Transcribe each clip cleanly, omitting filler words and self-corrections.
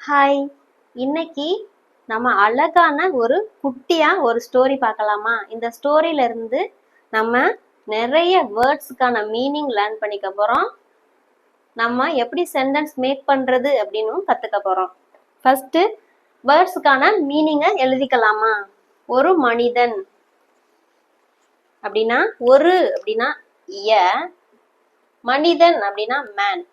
Hi. இன்னைக்கு நம்ம அழகான ஒரு குட்டியா ஒரு ஸ்டோரி பார்க்கலாமா? இந்த ஸ்டோரியில இருந்து நம்ம நிறைய வேர்ட்ஸ்க்கான மீனிங் லேர்ன் பண்ணிக்க போறோம். நம்ம எப்படி சென்டென்ஸ் மேக் பண்றது அப்படின்னு கத்துக்க போறோம். ஃபர்ஸ்ட் வேர்ட்ஸ்க்கான மீனிங்கை எழுதிக்கலாமா? ஒரு மனிதன் அப்படின்னா ஒரு அப்படின்னா எ, மனிதன் அப்படின்னா மேன்,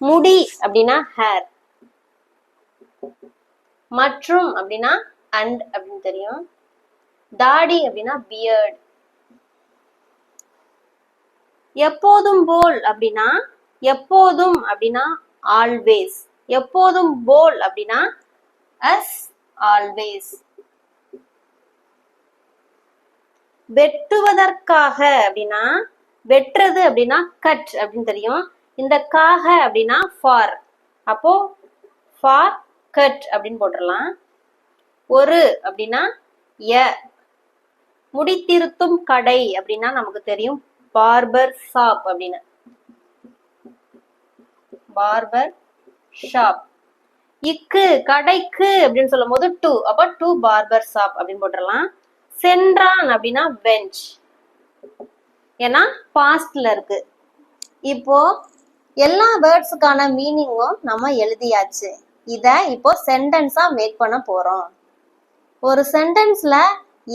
முடி அப்படின்னா ஹேர், மற்றும் அப்படின்னா அண்ட் அப்படின்னு தெரியும், தாடி அப்படின்னா பியர்ட், எப்போதும் போல் அப்படின்னா எப்போதும் அப்படின்னா ஆல்வேஸ், எப்போதும் போல் அப்படின்னா அஸ் ஆல்வேஸ், வெட்டுவதற்காக அப்படின்னா வெட்டுறது அப்படின்னா கட் அப்படின்னு தெரியும், இந்த காக அப்படின்னா ஃபார், அப்போ ஃபார் கட் அப்படின்னு போட்டுடலாம். ஒரு அப்படின்னா எ, முடித்திருத்தும் கடை அப்படின்னா நமக்கு தெரியும் பார்பர் ஷாப் அப்படின்னு, பார்பர் ஷாப். இக்கு கடைக்கு அப்படின்னு சொல்லும் போது டு, அப்ப டு பார்பர் ஷாப் அப்படின்னு போட்டுடலாம். சென்றான் அப்படின்னா வென்ட், ஏன்னா பாஸ்ட்ல இருக்கு. இப்போ எல்லா வேர்ட்ஸுக்கான மீனிங்கும் நம்ம எழுதியாச்சு. இத இப்போ சென்டென்ஸா மேக் பண்ண போறோம். ஒரு சென்டென்ஸ்ல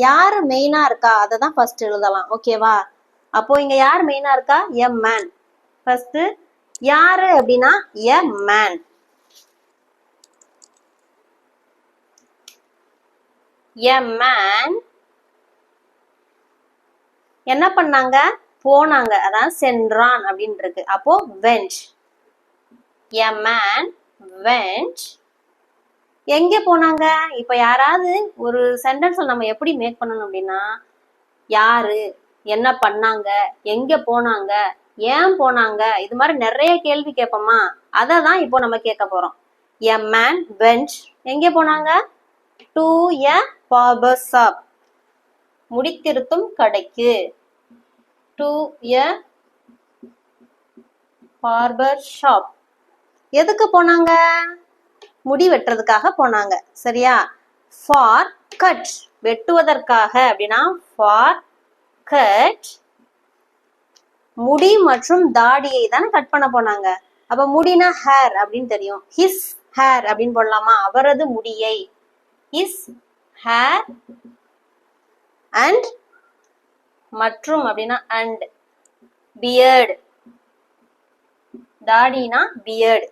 யாரு மெயினா இருக்கா அதை தான் ஃபர்ஸ்ட் எழுதலாம். ஓகேவா? அப்போ இங்க யார் மெயினா இருக்கா? A man. ஃபர்ஸ்ட் யாரு அப்படின்னா எ மேன். எ மேன் என்ன பண்ணாங்க? போனாங்க, அதான் சென்றான் அப்படின்னு இருக்கு. அப்போ வென்ட். A man vent. எங்க போனாங்க? இப்ப யாராவது ஒரு சென்டென்ஸ் நம்ம எப்படி மேக் பண்ணணும் அப்படின்னா யாரு, என்ன பண்ணாங்க, எங்க போனாங்க, ஏன் போனாங்க, இது மாதிரி நிறைய கேள்வி கேட்போமா? அதை தான் இப்போ நம்ம கேட்க போறோம். எ மேன் வென்ட், எங்க போனாங்க? டு எ பார்பர் ஷாப், முடித்திருத்தும் கடைக்கு. To a barber shop. எதுக்கு போனாங்க? முடி வெட்டுறதுக்காக போனாங்க. சரியா? ஃபார் கட், வெட்டுவதற்காக அப்படின்னா ஃபார் கட். முடி மற்றும் தாடியை தானே கட் பண்ண போனாங்க. அப்ப முடினா ஹேர் அப்படின்னு தெரியும், ஹிஸ் ஹேர் அப்படின்னு போடலாமா? அவரது முடியை, ஹிஸ் ஹேர். அண்ட் மற்றும் அப்படின்னா அண்ட், பியர்ட், தாடினா பியர்ட்.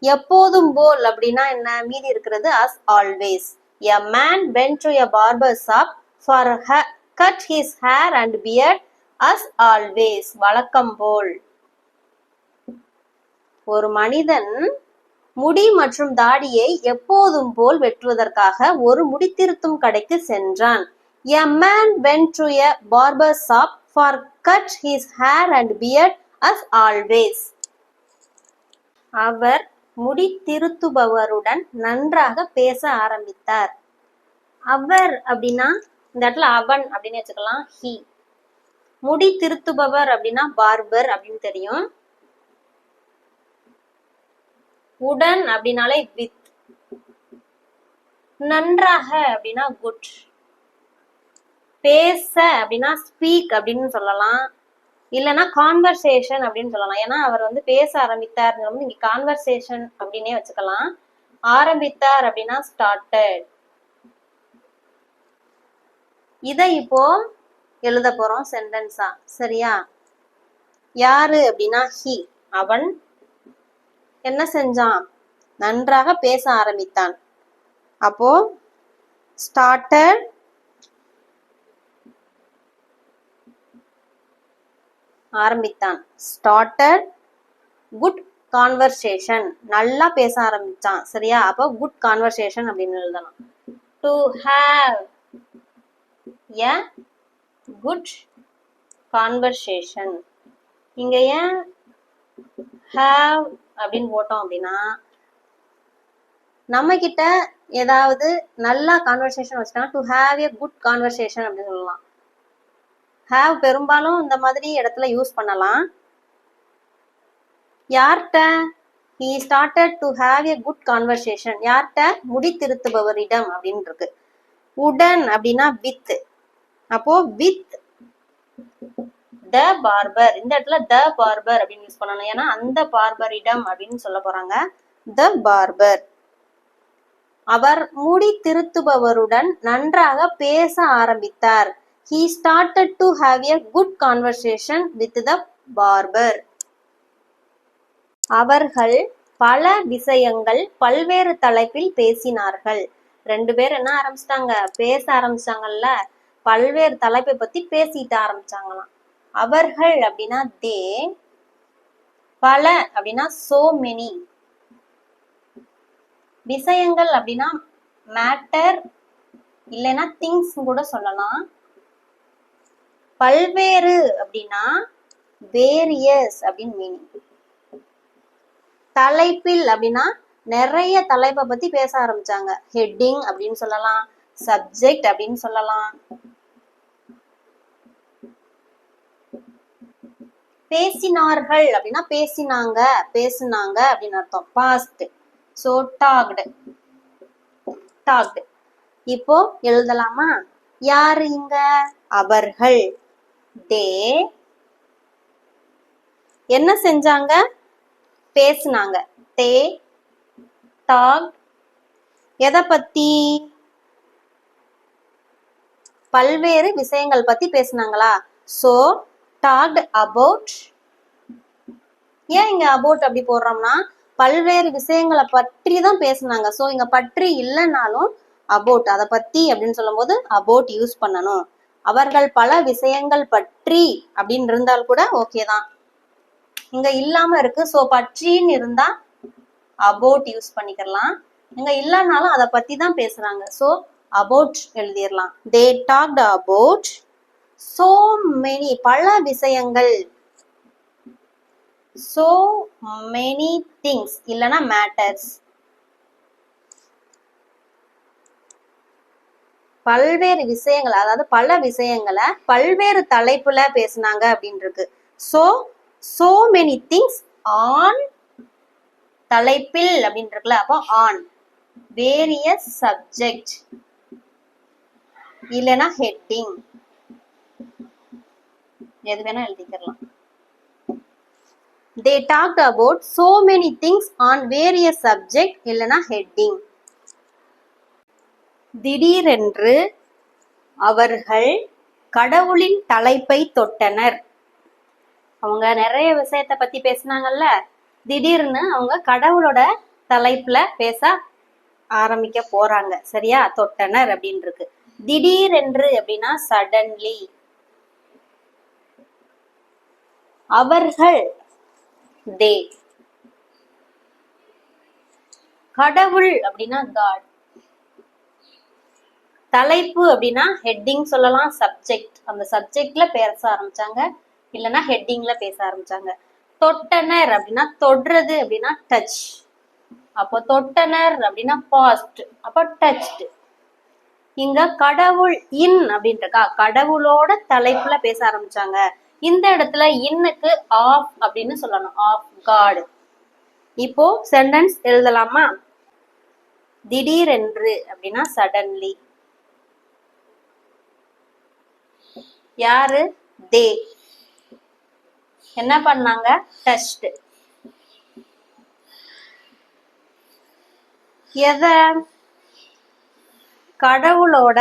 எப்போதும் போல் அப்படின்னா என்ன? மீதி இருக்கிறது as always. A man went to a barber shop for cut his hair and beard as always. வழக்கம் போல். ஒரு மனிதன் முடி மற்றும் தாடியை எப்போதும் போல் வெட்டுவதற்காக ஒரு முடித்திருத்தும் கடைக்கு சென்றான். A man went to a barber shop for cut his hair and beard as always. அவர் முடி திருத்துபவருடன் நன்றாக பேச ஆரம்பித்தார். அவர் அப்படின்னா இந்த இடத்துல அவன் அப்படின்னு வச்சுக்கலாம், ஹி. முடி திருத்துபவர் அப்படின்னா பார்பர் அப்படின்னு தெரியும். உடன் அப்படின்னாலே வித். நன்றாக அப்படின்னா குட். பேச அப்படின்னா ஸ்பீக் அப்படின்னு சொல்லலாம், இல்லைன்னா கான்வர்சேஷன் அப்படின்னு சொல்லலாம். ஏன்னா அவர் பேச ஆரம்பித்தார், இங்க கான்வர்சேஷன் அப்படின்னே வச்சுக்கலாம். ஆரம்பித்தார் அப்படின்னா ஸ்டார்டட். இதை இப்போ எழுத போறோம் சென்டென்ஸா. சரியா? யாரு அப்படின்னா ஹி, அவன் என்ன செஞ்சான்? நன்றாக பேச ஆரம்பித்தான். அப்போ ஸ்டார்டட், ஆரம்பித்தான், ஸ்டார்டட் குட் கான்வர்சேஷன், நல்லா பேச ஆரம்பிச்சான். சரியா? அப்போ குட் கான்வர்சேஷன் அப்படின்னு எழுதலாம். To have a good conversation. இங்க ஏன் ஹேவ் அப்படின்னு போட்டோம் அப்படின்னா நம்ம கிட்ட ஏதாவது நல்லா கான்வர்சேஷன் வச்சுட்டாங்க, to have a good conversation அப்படின்னு சொல்லலாம். ஹேவ் பெரும்பாலும் இந்த மாதிரி இடத்துல யூஸ் பண்ணலாம். யார்கிட்ட? he started to have a good conversation. யார்கிட்ட? முடி திருத்துபவரிடம் அப்படின்னு இருக்கு. உடன் அப்படின்னா வித். அப்போ வித் த பார்பர். இந்த இடத்துல த பார்பர் அப்படின்னு யூஸ் பண்ணணும். ஏன்னா அந்த பார்பரிடம் அப்படின்னு சொல்ல போறாங்க. த பார்பர். அவர் முடி திருத்துபவருடன் நன்றாக பேச ஆரம்பித்தார். he started to have a good conversation with the barber. அவர்கள் பல விஷயங்கள் பல்வேறு தலைப்பில் பேசினார்கள். ரெண்டு பேர் என்ன ஆரம்பிச்சிட்டாங்க? பேச ஆரம்பிச்சாங்கல்ல, பல்வேறு தலைப்பை பத்தி பேசிட்டு ஆரம்பிச்சாங்களாம். அவர்கள் அப்படின்னா தே, பல அப்படின்னா so many, விஷயங்கள் அப்படின்னா மேட்டர் இல்லைன்னா திங்ஸ் கூட சொல்லலாம். பல்வேறு அப்படின்னா வேரியஸ் அப்படின்னு மீனிங். தலைப்பில் அப்படின்னா நிறைய தலைப்பை பத்தி பேச ஆரம்பிச்சாங்க. ஹெட்டிங் அப்படின்னு சொல்லலாம், சப்ஜெக்ட் அப்படின்னு சொல்லலாம். பேசினார்கள் அப்படின்னா பேசினாங்க, பேசினாங்க அப்படின்னு அர்த்தம். பாஸ்ட். So talked. இப்போ எழுதலாமா? யாரு இங்க? அவர்கள். தே என்ன செஞ்சாங்க? பேசினாங்க. They talk. எதை பத்தி? பல்வேறு விஷயங்கள் பத்தி பேசினாங்களா? So talked about. ஏன் இங்க அபவுட் அப்படி போடுறோம்னா பல்வேறு விஷயங்களை பற்றி தான் பேசினாங்க. சோ இங்க பற்றி இல்லைன்னாலும் அபவுட், அதை பத்தி அப்படின்னு சொல்லும் போது அபவுட் யூஸ் பண்ணணும். அவர்கள் பல விஷயங்கள் பற்றி அப்படின்னு இருந்தால் கூட ஓகே தான். இங்க இல்லாம இருக்கு. சோ பற்றின்னு இருந்தா அபவுட் யூஸ் பண்ணிக்கலாம். இங்க இல்லைனாலும் அதை பத்தி தான் பேசுறாங்க. சோ அபவுட் எழுதிடலாம். தே டாக்ட் அபவுட் so many, பல விஷயங்கள். so many things இல்லனா matters. பல்வேறு விஷயங்கள், அதாவது பல விஷயங்களை பல்வேறு தலைப்புல பேசினாங்க அப்படின்னு இருக்கு. so many things on தலைப்பில் அப்படின்னு இருக்குல்ல, அப்போ on various subject இல்லனா heading, எது வேணா எழுதிக்கலாம். they talked about so many things on various subject இல்லனா heading. திடீரென்று அவர்கள் கடவுளின் தலைப்பை தொட்டனர். அவங்க நிறைய விஷயத்தை பத்தி பேசினாங்கல்ல, திடீர்னு அவங்க கடவுளோட தலைப்புல பேச ஆரம்பிக்க போறாங்க. சரியா? தொட்டனர் அப்படின்னு இருக்கு. திடீரென்று அப்படின்னா சடன்லி. அவர்கள் தே. கடவுள் அப்படின்னா காட். தலைப்பு அப்படின்னா ஹெட்டிங் சொல்லலாம், சப்ஜெக்ட். அந்த சப்ஜெக்ட்ல பேச ஆரம்பிச்சாங்க இல்லைன்னா ஹெட்டிங்ல பேச ஆரம்பிச்சாங்க. தொட்டனர் அப்படின்னா தொடுறது அப்படின்னா டச். அப்போ தொட்டனர் அப்படின்னா பாஸ்ட், அப்போ டச்டு. இங்க கடவுள் இன் அப்படின்னு இருக்கா, கடவுளோட தலைப்புல பேச ஆரம்பிச்சாங்க. இந்த இடத்துல இன்னுக்கு ஆஃப் அப்படின்னு சொல்லணும், ஆஃப் காட். இப்போ சென்டென்ஸ் எழுதலாமா? திடீரென்று அப்படின்னா சடன்லி. யாரு? தே. என்ன பண்ணாங்க? டச்டு. எத? கடவுளோட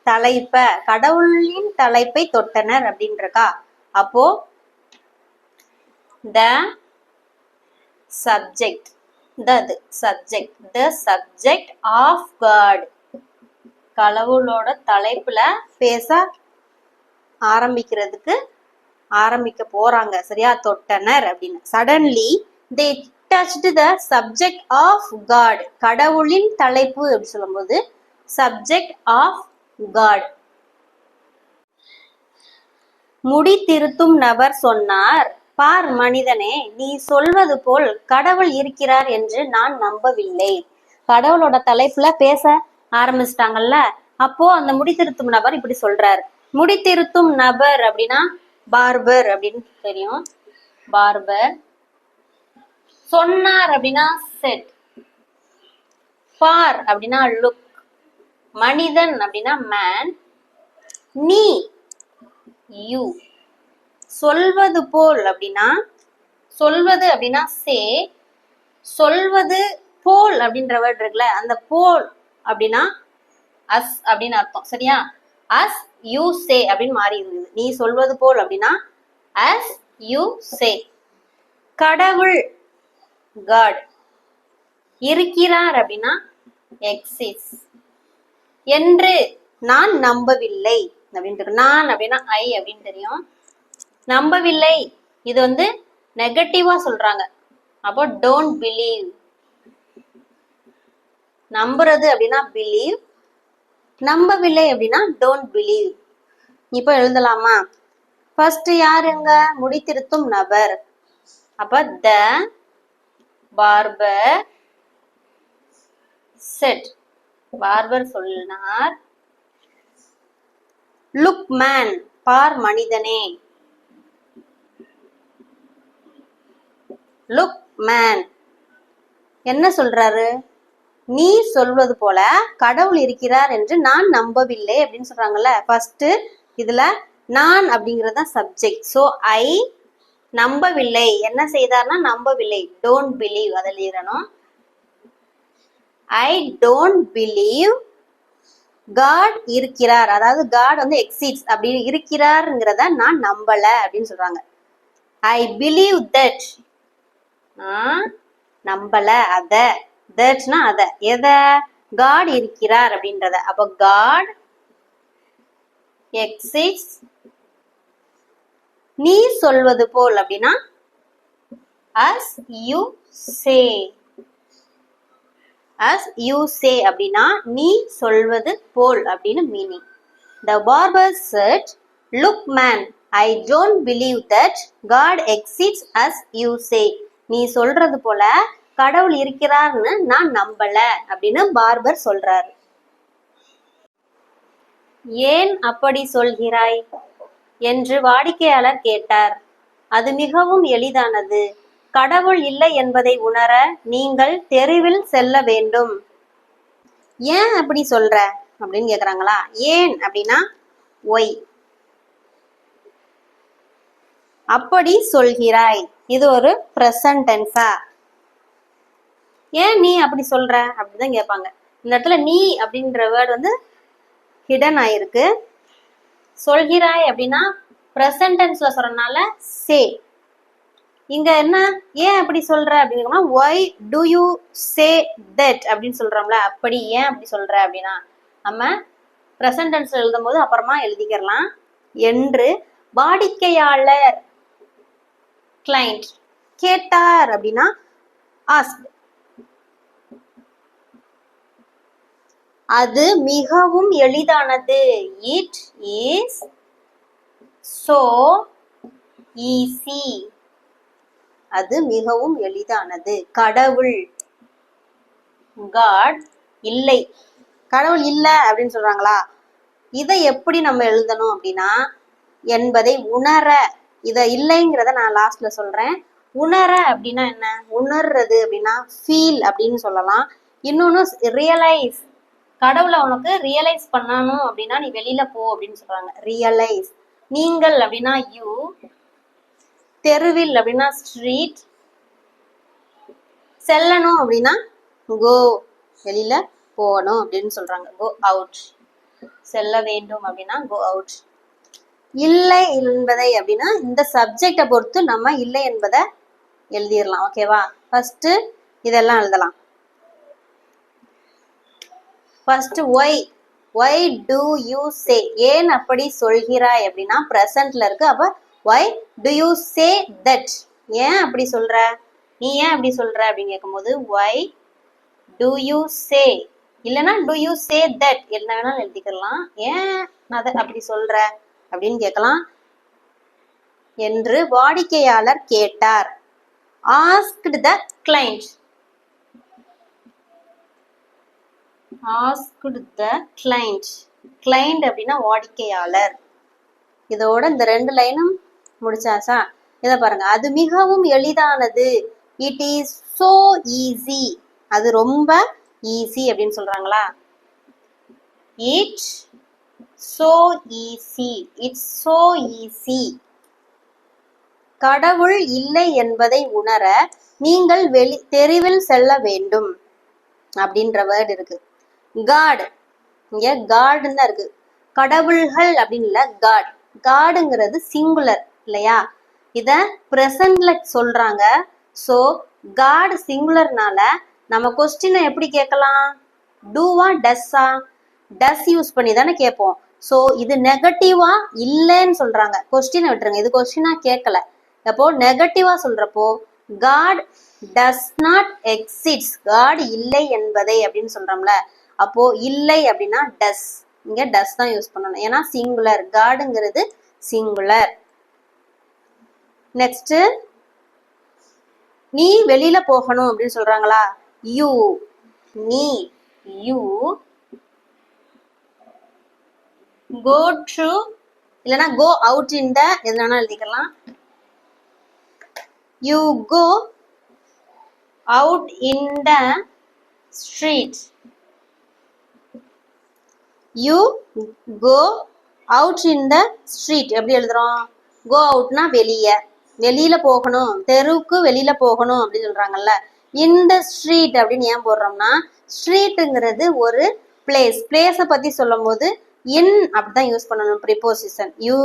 தலைப்ப, கடவுளின் தலைப்பை தொட்டனர் அப்படின்னு இருக்கா. அப்போ the subject, the subject of God, கடவுளோட தலைப்புல பேச ஆரம்பிக்க போறாங்க. சரியா? தொட்டனர் அப்படின்னு. suddenly they touched the subject of God, கடவுளின் தலைப்பு அப்படி சொல்லும்போது subject of God. முடி திருத்தும் நபர் சொன்னார், பார் மனிதனே, நீ சொல்வது போல் கடவுள் இருக்கிறார் என்று நான் நம்பவில்லை. கடவுளோட தலைப்புல பேச ஆரம்பிச்சிட்டாங்கல்ல, அப்போ அந்த முடி திருத்தும் நபர் இப்படி சொல்றாரு. முடி திருத்தும் நபர் அப்படின்னா பார்பர் அப்படின்னு தெரியும். பார்பர். சொன்னார் அப்படின்னா செட், ஃபார் அப்படின்னா லுக், மனிதன் அப்படின்னா மேன், நீ யூ, சொல்வது போல் அப்படின்னா, சொல்வது அப்படின்னா சே, சொல்வது போல் அப்படின்ற வேர்ட் இருக்குல்ல, அந்த போல் அப்படின்னா அஸ் அப்படின்னு அர்த்தம். சரியா? அஸ் யூ சே அப்படின்னு மாறி இருக்குது. நீ சொல்வது போல் அப்படின்னா அஸ் யூ சே. கடவுள் காட், இருக்கிறார் அப்படின்னா எக்ஸிஸ், என்று நான் நம்பவில்லை அப்படின்ட்டு, நான் அப்படின்னா ஐ அப்படின்னு தெரியும், நம்பவில்லை இது வந்து நெகட்டிவா சொல்றாங்க. அப்போ டோன்ட் பிலீவ், நம்புறது அப்படின்னா பிலீவ், நம்பவில்லை அப்படின்னா டோன்ட் பிலீவ். இப்போ எழுதலாமா? ஃபர்ஸ்ட் யாருங்க? முடித்திருத்தும் நபர். அப்ப த பார்பர் செட், பார்பர் சொன்னார். லுக் மேன், பார் மனிதனே. லுக் மேன் என்ன சொல்றாரு? நீ சொல்வது போல கடவுள் இருக்கிறார் என்று நான் நம்பவில்லை அப்படின்னு சொல்றாங்கல்ல. ஃபர்ஸ்ட் இதுல நான் அப்படிங்கறது தான் சப்ஜெக்ட். சோ ஐ நம்பவில்லை, என்ன செய்தார்னா நம்பவில்லை, டோன்ட் பிலீவ் அதை எழுதணும். ஐ டோன்ட் பிலீவ் காட் இருக்கிறார், அதாவது காட் வந்து எக்ஸிஸ்ட்ஸ் அப்படி இருக்கிறார்ங்கிறத நான் நம்பல அப்படின்னு சொல்றாங்க. ஐ பிலீவ் தட், நம்பல அத, தட்னா அத, எத? காட் இருக்கிறார் அப்படின்றத. அப்ப காட் எக்ஸிஸ்ட்ஸ் நீ சொல்வது போல் அப்படின்னா as you say, as you say அப்படின்னா நீ சொல்வது போல் அப்படின்னு meaning. The barber said, look man, I don't believe that God exists as you say. நீ சொல்றது போல கடவுள் இருக்கிறார்னு நான் நம்பல அப்படின்னு பார்பர் சொல்றாரு. ஏன் அப்படி சொல்கிறாய் என்று வாடிக்கையாளர் கேட்டார். அது மிகவும் எளிதானது. கடவுள் இல்லை என்பதை உணர நீங்கள் தெருவில் செல்ல வேண்டும். ஏன் அப்படி சொல்ற அப்படின்னு கேக்குறாங்களா? ஏன் அப்படின்னா ஒய். அப்படி சொல்கிறாய், இது ஒரு பிரசன்ட் டென்ஸா. ஏன் நீ அப்படி சொல்ற அப்படிதான் கேட்பாங்க. இந்த இடத்துல நீ அப்படின்ற வேர்டு வந்து ஹிடன் ஆயிருக்கு. சொல்கிறாய் அப்படின்னா பிரசன்ட் டென்ஸ்ல சொல்றதுனால சே. இங்க என்ன, ஏன் அப்படி சொல்ற அப்படின்னா why do you say that அப்படின்னு சொல்றோம்ல, அப்படி ஏன் அப்படி சொல்ற அப்படின்னா நம்ம பிரசன்ட் டென்ஸ்ல எழுதும் போது அப்புறமா எழுதிக்கலாம். என்று வாடிக்கையாளர், கிளைண்ட், கேட்டார் அப்படின்னா ஆஸ்க். அது மிகவும் எளிதானது. It is so easy. அது மிகவும் எளிதானது. கடவுள் காட் இல்லை, கடவுள் இல்ல அப்படின்னு சொல்றாங்களா? இதை எப்படி நம்ம எழுதணும் அப்படின்னா என்பதை உணர, இத இல்லைங்கிறத நான் லாஸ்ட்ல சொல்றேன். உணர அப்படின்னா என்ன? உணர்றது அப்படின்னா ஃபீல் அப்படின்னு சொல்லலாம். இன்னொன்னு ரியலைஸ், கடவுளை உனக்கு ரியலைஸ் பண்ணணும் அப்படின்னா நீ வெளியில போ அப்படின்னு சொல்றாங்க. ரியலைஸ். நீங்கள் அப்படின்னா யூ, தெருவில் அப்படின்னா ஸ்ட்ரீட், செல்லணும் அப்படின்னா கோ, வெளியில போகணும் அப்படின்னு சொல்றாங்க. கோ அவுட், செல்ல வேண்டும் அப்படின்னா கோ அவுட். இல்லை என்பதை அப்படின்னா இந்த சப்ஜெக்டை பொறுத்து நம்ம இல்லை என்பதை எழுதிடலாம். ஓகேவா? ஃபர்ஸ்ட் இதெல்லாம் எழுதலாம். First why, why do you say, ஏன் அப்படி சொல்கிறாய் அப்படின்னா பிரசன்ட்ல இருக்கு. அப்ப why do you say that, ஏன் அப்படி சொல்ற, நீ ஏன் அப்படி சொல்ற அப்படின்னு கேட்கும்போது ஒய் டு யூ சே, இல்லைன்னா டு யூ சே தட், என்ன வேணாலும் எழுதிக்கலாம். ஏன் அதை அப்படி சொல்ற அப்படின்னு கேட்கலாம். என்று வாடிக்கையாளர் கேட்டார். Asked the client, asked the client, client அப்படின்னா வாடிக்கையாளர். இதோட இந்த 2 லைனும் முடிச்சாச்சா? இதை பாருங்க. அது மிகவும் எளிதானது. It is so easy. அது ரொம்ப ஈஸி அப்படின்னு சொல்றாங்களா? It's so easy. It's so easy. கடவுள் இல்லை என்பதை உணர நீங்கள் தெருவில் செல்ல வேண்டும் அப்படின்ற வேர்டு இருக்கு. காட், இங்க காடுன்னு தான் இருக்கு. கடவுள்கள் அப்படின்னு இல்ல, காட். காடுங்கிறது சிங்குலர் இல்லையா? இத பிரசன்ட்ல சொல்றாங்க. சோ காட் சிங்குலர்னால நம்ம கொஸ்டினை எப்படி கேட்கலாம்? டூவா டஸ்ஸா? டஸ் யூஸ் பண்ணி தானே கேட்போம். சோ இது நெகட்டிவா இல்லைன்னு சொல்றாங்க. கொஸ்டினை விட்டுருங்க, இது கொஸ்டினா கேட்கல. அப்போ நெகட்டிவா சொல்றப்போ God does not exist, God இல்லை என்பதை அப்படின்னு சொல்றோம்ல. அப்போ இல்லை அப்படின்னா டஸ், இங்க டஸ் தான் யூஸ் பண்ணணும். ஏன்னா சிங்குலர், காடுங்கிறது சிங்குலர். நெக்ஸ்ட், நீ வெளியில போகணும் அப்படின்னு சொல்றாங்களா? யூ, நீ, யூ கோ டு, இல்லைன்னா கோ அவுட் இன் த, எதுனா எழுதிக்கலாம். You go out in the street. You go out in the street. எப்படி எழுதுறோம்? go outனா வெளியே, வெளியில போகணும், தெருவுக்கு வெளியில போகணும் அப்படின்னு சொல்றாங்கல்ல. in the street அப்படின்னு ஏன் போடுறோம்னா, ஸ்ட்ரீட்டுங்கிறது ஒரு பிளேஸ். பிளேஸை பத்தி சொல்லும் போது in அப்படிதான் யூஸ் பண்ணணும் preposition. you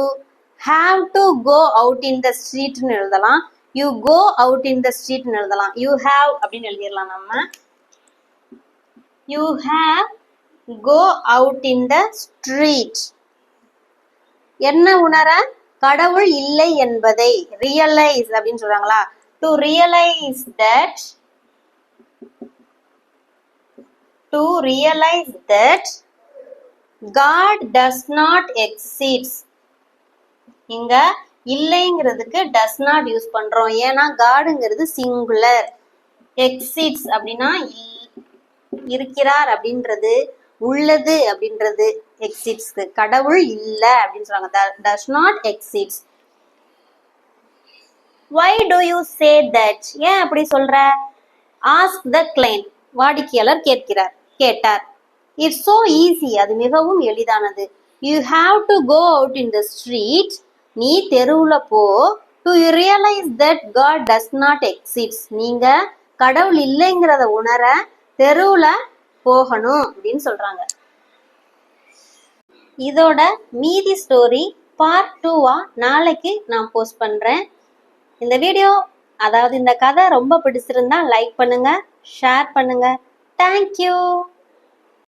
have to go out in the streetன்னு எழுதலாம். you go out in the street எழுதலாம். you have அப்படின்னு எழுதிடலாம் நம்ம. you have go out in the street. என்ன உணர? கடவுள் இல்லை என்பதை, ரியலைஸ் அப்படின்னு சொல்றாங்களா? to realize that God does not exist. இங்க இல்லைங்கிறதுக்கு டஸ் நாட் யூஸ் பண்றோம். ஏன்னா காடுங்கிறது சிங்குலர். எக்ஸிட்ஸ் அப்படின்னா இருக்கிறார் அப்படின்றது, உள்ளது அப்படின்றது எக்ஸிட்ஸ்க்கு. கடவுள் இல்லை அப்படின்னு சொல்றாங்க. Does not exits. why do you say that? ஏன் அப்படி சொல்ற? ask the client. வாடிக்கையாளர் கேட்டார். it's so easy. அது மிகவும் எளிதானது. you have to go out in the street. நீ தெருவுல போ. to realize that God does not exist. நீங்க கடவுள் இல்லைங்கிறத உணர தெருவுல போகணும் அப்படின்னு சொல்றாங்க. இதோட மீதி ஸ்டோரி பார்ட் 2 நாளைக்கு நான் போஸ்ட் பண்றேன். இந்த வீடியோ, அதாவது இந்த கதை ரொம்ப பிடிச்சிருந்தா லைக் பண்ணுங்க, ஷேர் பண்ணுங்க. தேங்க்யூ.